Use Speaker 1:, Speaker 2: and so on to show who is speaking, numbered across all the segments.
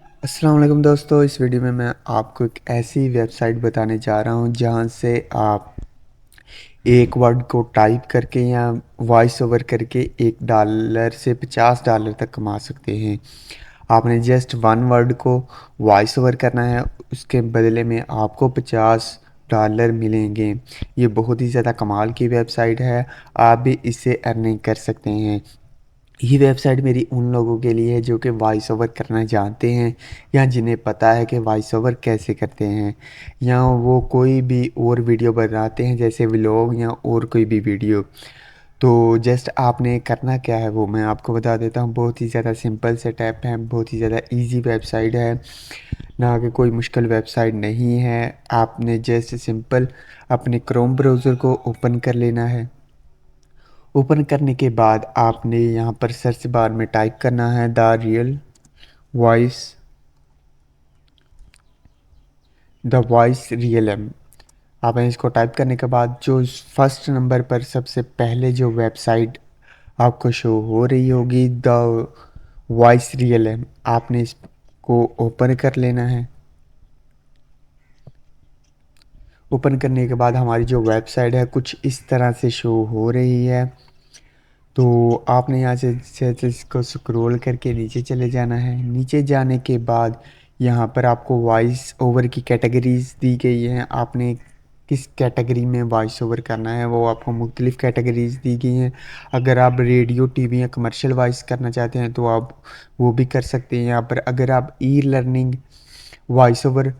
Speaker 1: अस्सलाम वालेकुम दोस्तों। इस वीडियो में मैं आपको एक ऐसी वेबसाइट बताने जा रहा हूँ जहाँ से आप एक वर्ड को टाइप करके या वॉइस ओवर करके $1 से $50 तक कमा सकते हैं। आपने जस्ट वन वर्ड को वॉइस ओवर करना है, उसके बदले में आपको $50 मिलेंगे। ये बहुत ही ज़्यादा कमाल की वेबसाइट है, आप भी इससे अर्निंग कर सकते हैं। ये वेबसाइट मेरी उन लोगों के लिए है जो कि वॉइस ओवर करना जानते हैं या जिन्हें पता है कि वॉइस ओवर कैसे करते हैं, या वो कोई भी और वीडियो बनाते हैं जैसे व्लॉग या और कोई भी वीडियो। तो जस्ट आपने करना क्या है वो मैं आपको बता देता हूँ। बहुत ही ज़्यादा सिंपल सेटअप है, बहुत ही ज़्यादा इजी वेबसाइट है, ना कि कोई मुश्किल वेबसाइट नहीं है। आपने जस्ट सिंपल अपने क्रोम ब्राउज़र को ओपन कर लेना है। ओपन करने के बाद आपने यहाँ पर सर्च बार में टाइप करना है voice the voice realm. आपने इसको टाइप करने के बाद जो फर्स्ट नंबर पर सबसे पहले जो वेबसाइट आपको शो हो रही होगी, द वॉइस रियल एम, आपने इसको ओपन कर लेना है। ओपन करने के बाद हमारी जो वेबसाइट है कुछ इस तरह से शो हो रही है। तो आपने यहाँ से इसको स्क्रॉल करके नीचे चले जाना है। नीचे जाने के बाद यहाँ पर आपको वॉइस ओवर की कैटेगरीज दी गई हैं। आपने किस कैटेगरी में वॉइस ओवर करना है वो आपको मुख्तलिफ़ कैटेगरीज दी गई हैं। अगर आप रेडियो टीवी या कमर्शियल वॉइस करना चाहते हैं तो आप वो भी कर सकते हैं यहाँ पर। अगर आप e learning voice over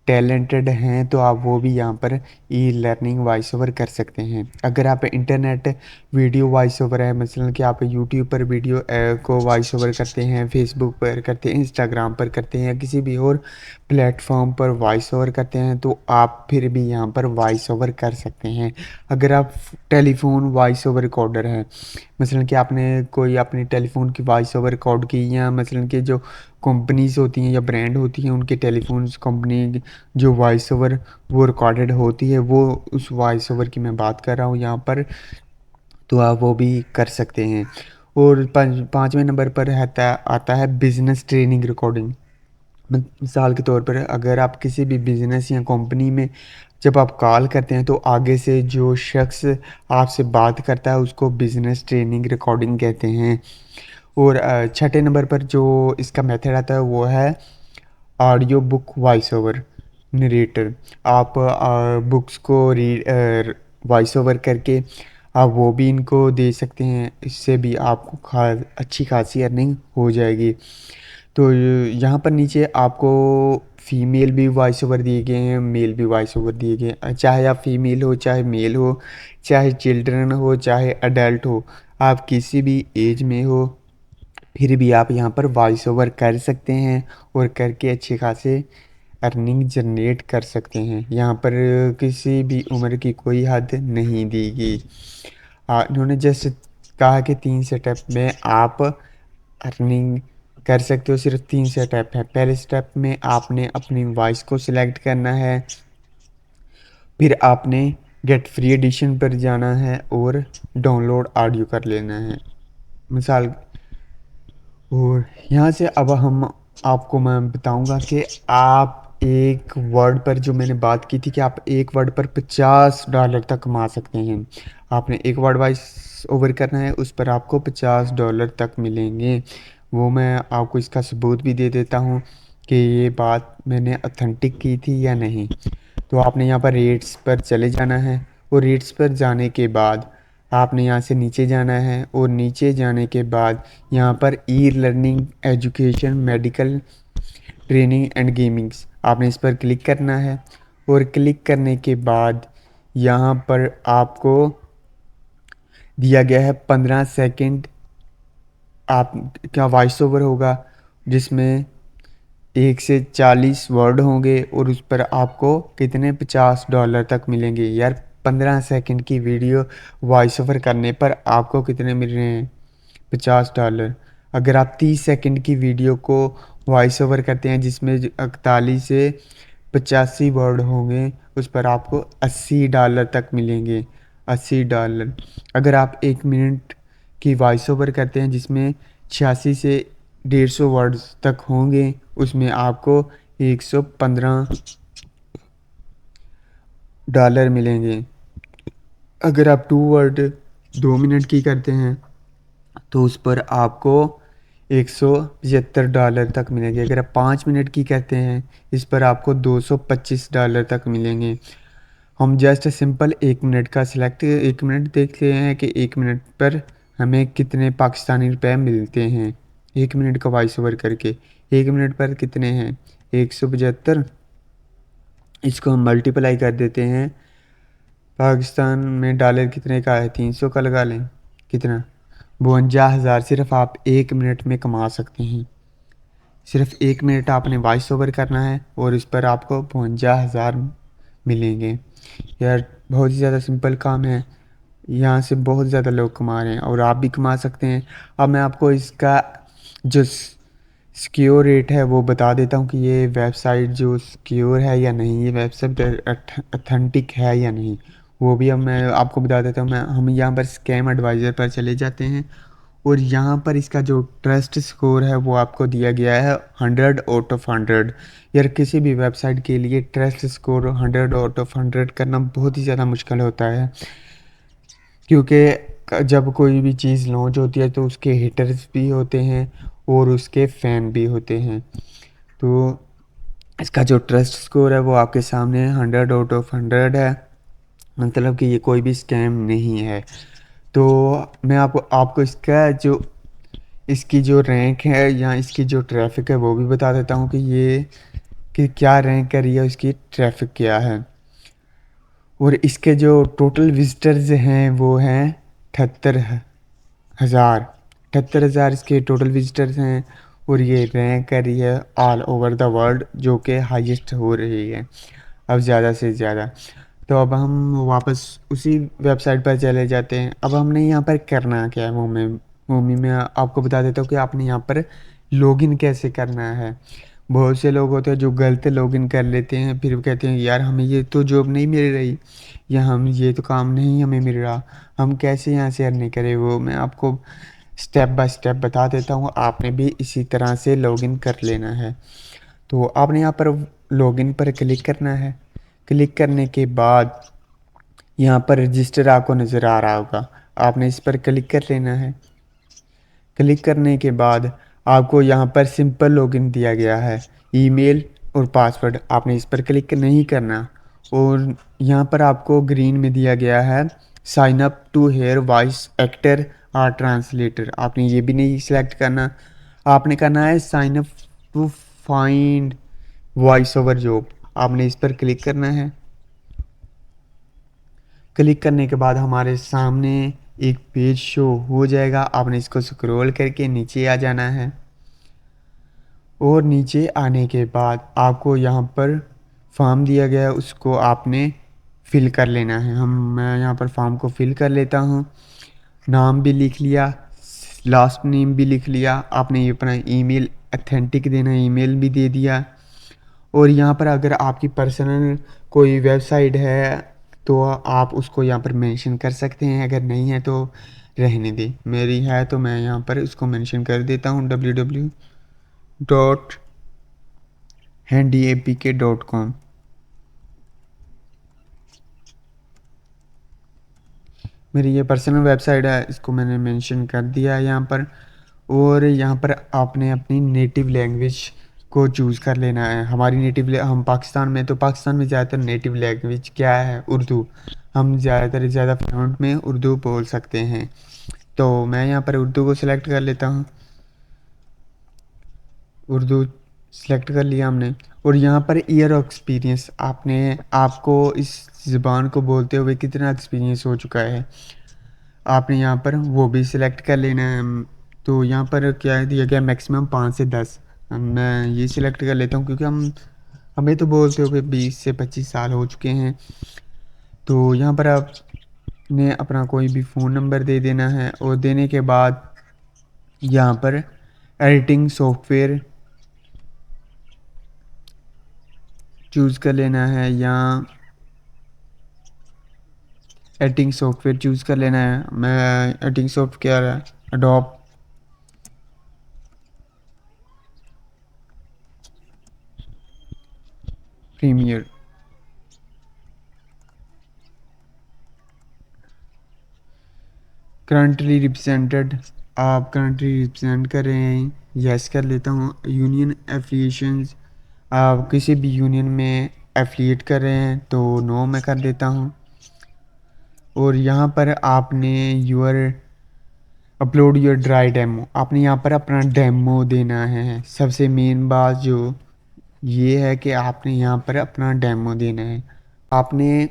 Speaker 1: talented हैं तो आप वो भी यहाँ पर ई लर्निंग वॉइस ओवर कर सकते हैं। अगर आप इंटरनेट वीडियो वॉइस ओवर है, मसलन कि आप यूट्यूब पर वीडियो को वॉइस ओवर करते हैं, फेसबुक पर करते हैं, इंस्टाग्राम पर करते हैं या किसी भी और प्लेटफॉर्म पर वॉइस ओवर करते हैं तो आप फिर भी यहाँ पर वॉइस ओवर कर सकते हैं। अगर आप टेलीफोन वॉइस ओवर रिकॉर्डर हैं, मसलन कि आपने कोई अपनी टेलीफोन की वॉइस ओवर रिकॉर्ड की, या मसलन कि जो कंपनीज होती हैं या ब्रांड होती हैं उनके टेलीफोन कंपनी जो वॉइस ओवर वो रिकॉर्डेड होती है, वो उस वॉइस ओवर की मैं बात कर रहा हूँ यहाँ पर, तो आप वो भी कर सकते हैं। और पाँचवें नंबर पर आता है बिजनेस ट्रेनिंग रिकॉर्डिंग। मिसाल के तौर पर अगर आप किसी भी बिजनेस या कंपनी में जब आप कॉल करते हैं तो आगे से जो शख्स आपसे बात करता है उसको बिजनेस ट्रेनिंग रिकॉर्डिंग कहते हैं। और छठे नंबर पर जो इसका मेथड आता है वो है audio book voice over narrator. आप बुक्स को रीड वॉइस ओवर करके आप वो भी इनको दे सकते हैं। इससे भी आपको अच्छी खासी अर्निंग हो जाएगी। तो यहाँ पर नीचे आपको फीमेल भी वॉइस ओवर दिए गए हैं, मेल भी वॉइस ओवर दिए गए हैं। चाहे आप फीमेल हो, चाहे मेल हो, चाहे चिल्ड्रन हो, चाहे अडल्ट हो, आप किसी भी एज में हो, फिर भी आप यहाँ पर वॉइस ओवर कर सकते हैं और करके अच्छे खासे अर्निंग जनरेट कर सकते हैं। यहाँ पर किसी भी उम्र की कोई हद नहीं दी गई। इन्होंने जस्ट कहा कि 3 स्टेप में आप अर्निंग कर सकते हो। सिर्फ 3 स्टेप है। पहले स्टेप में आपने अपनी वॉइस को सिलेक्ट करना है, फिर आपने गेट फ्री एडिशन पर जाना है और डाउनलोड ऑडियो कर लेना है मिसाल। और यहाँ से अब हम आपको मैं बताऊंगा कि आप एक वर्ड पर, जो मैंने बात की थी कि आप एक वर्ड पर $50 तक कमा सकते हैं। आपने एक वर्ड वॉइस ओवर करना है, उस पर आपको $50 तक मिलेंगे। वो मैं आपको इसका सबूत भी दे देता हूँ कि ये बात मैंने अथेंटिक की थी या नहीं। तो आपने यहाँ पर रेट्स पर चले जाना है और रेट्स पर जाने के बाद आपने यहाँ से नीचे जाना है और नीचे जाने के बाद यहाँ पर e learning education medical training and gamings, आपने इस पर क्लिक करना है। और क्लिक करने के बाद यहाँ पर आपको दिया गया है 15 सेकंड आप क्या वॉइस ओवर होगा, जिसमें 1 से 40 वर्ड होंगे और उस पर आपको कितने $50 तक मिलेंगे। यार 15 सेकंड की वीडियो वॉइस ओवर करने पर आपको कितने मिल रहे हैं? $50। अगर आप 30 सेकंड की वीडियो को वॉइस ओवर करते हैं जिसमें 41 से 85 वर्ड होंगे, उस पर आपको $80 तक मिलेंगे। $80। अगर आप 1 मिनट की वॉइस ओवर करते हैं जिसमें 86 से 150 वर्ड्स तक होंगे, उसमें आपको $115 मिलेंगे। अगर आप 2 वर्ड 2 मिनट की करते हैं तो उस पर आपको $175 तक मिलेंगे। अगर आप 5 मिनट की करते हैं इस पर आपको $225 तक मिलेंगे। हम जस्ट सिंपल 1 मिनट का सिलेक्ट 1 मिनट देखते हैं कि 1 मिनट पर हमें कितने पाकिस्तानी रुपए मिलते हैं। 1 मिनट का वॉइस ओवर करके 1 मिनट पर कितने हैं 175। इसको हम मल्टीप्लाई कर देते हैं। पाकिस्तान में डॉलर कितने का है, 300 का लगा लें। कितना, 52,000 सिर्फ आप 1 मिनट में कमा सकते हैं। सिर्फ 1 मिनट आपने वॉइस ओवर करना है और इस पर आपको 52,000 मिलेंगे। यार बहुत ही ज़्यादा सिंपल काम है, यहाँ से बहुत ज़्यादा लोग कमा रहे हैं और आप भी कमा सकते हैं। अब मैं आपको इसका जो सिक्योर रेट है वो बता देता हूँ कि ये वेबसाइट जो सिक्योर है या नहीं, ये वेबसाइट अथेंटिक है या नहीं, वो भी अब मैं आपको बता देता हूँ। हम यहाँ पर स्कैम एडवाइज़र पर चले जाते हैं और यहाँ पर इसका जो ट्रस्ट स्कोर है वो आपको दिया गया है 100/100। यार किसी भी वेबसाइट के लिए ट्रस्ट स्कोर 100/100 करना बहुत ही ज़्यादा मुश्किल होता है, क्योंकि जब कोई भी चीज़ लॉन्च होती है तो उसके हिटर्स भी होते हैं और उसके फ़ैन भी होते हैं। तो इसका जो ट्रस्ट स्कोर है वो आपके सामने 100/100 है, मतलब कि ये कोई भी स्कैम नहीं है। तो मैं आपको आपको इसकी जो रैंक है या इसकी जो ट्रैफिक है वो भी बता देता हूँ कि ये कि क्या रैंक कर रही है, इसकी ट्रैफिक क्या है। और इसके जो टोटल विजिटर्स हैं वो हैं 78,000। 78,000 इसके टोटल विजिटर्स हैं और ये रैंक कर रही है ऑल ओवर द वर्ल्ड, जो कि हाईएस्ट हो रही है अब ज़्यादा से ज़्यादा। तो अब हम वापस उसी वेबसाइट पर चले जाते हैं। अब हमने यहाँ पर करना क्या है, वो मैं आपको बता देता हूँ कि आपने यहाँ पर लॉगिन कैसे करना है। बहुत से लोग होते हैं जो गलत लॉगिन कर लेते हैं, फिर वो कहते हैं यार हमें ये तो जॉब नहीं मिल रही या हम ये तो काम नहीं हमें मिल रहा, हम कैसे यहाँ से अर्निंग करें। वो मैं आपको स्टेप बाय स्टेप बता देता हूँ, आपने भी इसी तरह से लॉगिन कर लेना है। तो आपने यहाँ पर लॉगिन पर क्लिक करना है। क्लिक करने के बाद यहाँ पर रजिस्टर आपको नज़र आ रहा होगा, आपने इस पर क्लिक कर लेना है। क्लिक करने के बाद आपको यहाँ पर सिंपल लॉगिन दिया गया है, ईमेल और पासवर्ड, आपने इस पर क्लिक नहीं करना। और यहाँ पर आपको ग्रीन में दिया गया है sign up to hire voice actor और ट्रांसलेटर, आपने ये भी नहीं सिलेक्ट करना। आपने करना है sign up to find voice over job, आपने इस पर क्लिक करना है। क्लिक करने के बाद हमारे सामने एक पेज शो हो जाएगा, आपने इसको स्क्रॉल करके नीचे आ जाना है। और नीचे आने के बाद आपको यहाँ पर फॉर्म दिया गया है, उसको आपने फिल कर लेना है। मैं यहाँ पर फॉर्म को फिल कर लेता हूँ। नाम भी लिख लिया, लास्ट नेम भी लिख लिया, आपने ये अपना ईमेल अथेंटिक देना, ईमेल भी दे दिया। और यहाँ पर अगर आपकी पर्सनल कोई वेबसाइट है तो आप उसको यहाँ पर मेंशन कर सकते हैं, अगर नहीं है तो रहने दें। मेरी है तो मैं यहाँ पर इसको मेंशन कर देता हूँ www.handyapk.com। मेरी ये पर्सनल वेबसाइट है, इसको मैंने मेंशन कर दिया है यहाँ पर। और यहाँ पर आपने अपनी नेटिव लैंग्वेज को चूज़ कर लेना है। हमारी हम पाकिस्तान में, तो पाकिस्तान में ज़्यादातर नेटिव लैंग्वेज क्या है, उर्दू। हम ज़्यादा फ्लुएंट में उर्दू बोल सकते हैं, तो मैं यहाँ पर उर्दू को सिलेक्ट कर लेता हूँ। उर्दू सेलेक्ट कर लिया हमने। और यहाँ पर ईयर ऑफ एक्सपीरियंस, आपको इस ज़बान को बोलते हुए कितना एक्सपीरियंस हो चुका है, आपने यहाँ पर वो भी सिलेक्ट कर लेना है। तो यहाँ पर क्या दिया गया, मैक्सिमम 5 से 10। मैं ये सिलेक्ट कर लेता हूँ क्योंकि हमें तो बोलते हुए 20 से 25 साल हो चुके हैं। तो यहाँ पर आपने अपना कोई भी फ़ोन नंबर दे देना है और देने के बाद यहाँ पर एडिटिंग सॉफ्टवेयर चूज़ कर लेना है, या एडिटिंग सॉफ्टवेयर चूज़ कर लेना है। मैं editing software Adobe Premiere. Currently represented, आप करंटली रिप्रेजेंट कर रहे हैं, यस कर लेता हूँ। यूनियन एफिलिएशंस, आप किसी भी यूनियन में एफिलिएट कर रहे हैं तो नो मैं कर देता हूँ। और यहाँ पर आपने your upload your dry demo, आपने यहाँ पर अपना डेमो देना है। सबसे मेन बात जो ये है कि आपने यहाँ पर अपना डेमो देना है। आपने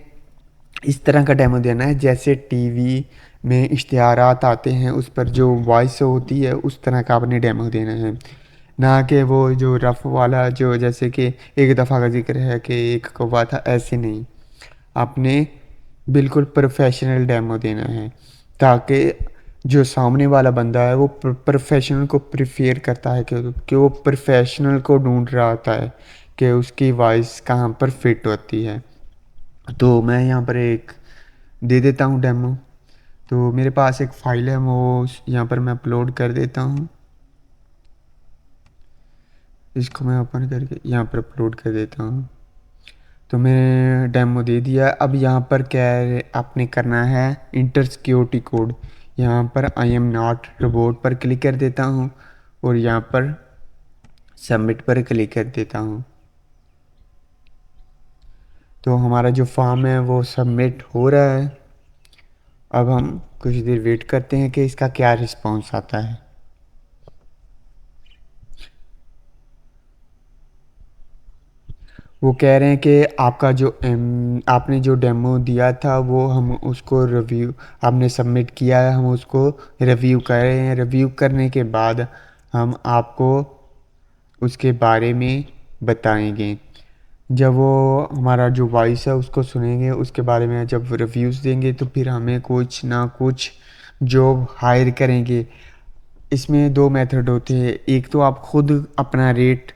Speaker 1: इस तरह का डेमो देना है जैसे टीवी में इश्तिहारात आते हैं उस पर जो वॉइस होती है उस तरह का आपने डेमो देना है, ना कि वो जो रफ़ वाला जो जैसे कि एक दफ़ा का जिक्र है कि एक कौवा था, ऐसे नहीं। आपने बिल्कुल प्रोफेशनल डेमो देना है ताकि जो सामने वाला बंदा है वो प्रोफेशनल को प्रेफर करता है कि वो प्रोफेशनल को ढूंढ रहा होता है कि उसकी वॉइस कहाँ पर फिट होती है। तो मैं यहाँ पर एक दे देता हूँ डेमो। तो मेरे पास एक फ़ाइल है, वो यहाँ पर मैं अपलोड कर देता हूँ। इसको मैं ओपन करके यहाँ पर अपलोड कर देता हूँ। तो मैंने डेमो दे दिया। अब यहाँ पर क्या है आपने करना है, इंटर सिक्योरिटी कोड। यहाँ पर आई एम नॉट रोबोट पर क्लिक कर देता हूँ और यहाँ पर सबमिट पर क्लिक कर देता हूँ। तो हमारा जो फॉर्म है वो सबमिट हो रहा है। अब हम कुछ देर वेट करते हैं कि इसका क्या रिस्पॉन्स आता है। वो कह रहे हैं कि आपका जो आपने जो डेमो दिया था वो हम उसको रिव्यू, आपने सबमिट किया है, हम उसको रिव्यू कर रहे हैं। रिव्यू करने के बाद हम आपको उसके बारे में बताएंगे। जब वो हमारा जो वॉइस है उसको सुनेंगे, उसके बारे में जब रिव्यूज़ देंगे तो फिर हमें कुछ ना कुछ जॉब हायर करेंगे। इसमें दो मेथड होते हैं, एक तो आप खुद अपना रेट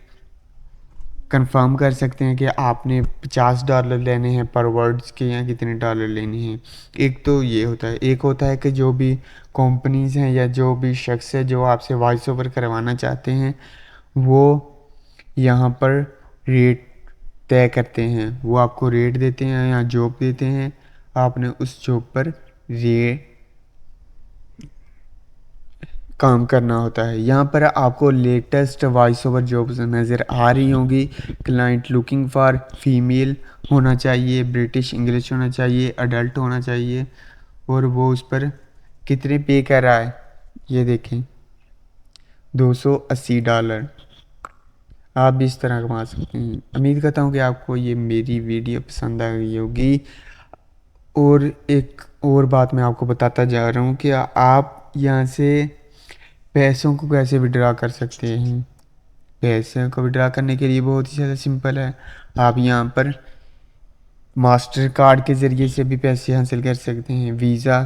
Speaker 1: कंफर्म कर सकते हैं कि आपने $50 लेने हैं पर वर्ड्स के या कितने डॉलर लेने हैं। एक तो ये होता है, एक होता है कि जो भी कंपनीज हैं या जो भी शख्स है जो आपसे वॉइस ओवर करवाना चाहते हैं वो यहाँ पर रेट तय करते हैं। वो आपको रेट देते हैं या जॉब देते हैं, आपने उस जॉब पर रेट काम करना होता है। यहाँ पर आपको लेटेस्ट वॉइस ओवर जॉब्स नज़र आ रही होंगी। क्लाइंट लुकिंग फॉर फीमेल होना चाहिए, ब्रिटिश इंग्लिश होना चाहिए, अडल्ट होना चाहिए, और वो उस पर कितने पे कर रहा है ये देखें, $280। आप भी इस तरह कमा सकते हैं। उम्मीद करता हूँ कि आपको ये मेरी वीडियो पसंद आ गई होगी। और एक और बात मैं आपको बताता जा रहा हूँ कि आप यहाँ से पैसों को कैसे विड्रा कर सकते हैं। पैसे को विड्रा करने के लिए बहुत ही ज़्यादा सिंपल है। आप यहाँ पर मास्टर कार्ड के ज़रिए से भी पैसे हासिल कर सकते हैं, वीज़ा,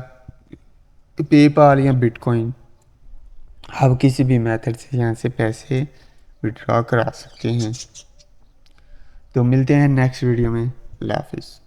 Speaker 1: पेपाल या बिटकॉइन। आप किसी भी मेथड से यहाँ से पैसे विड्रा करा सकते हैं। तो मिलते हैं नेक्स्ट वीडियो में। अल्लाह हाफिज़।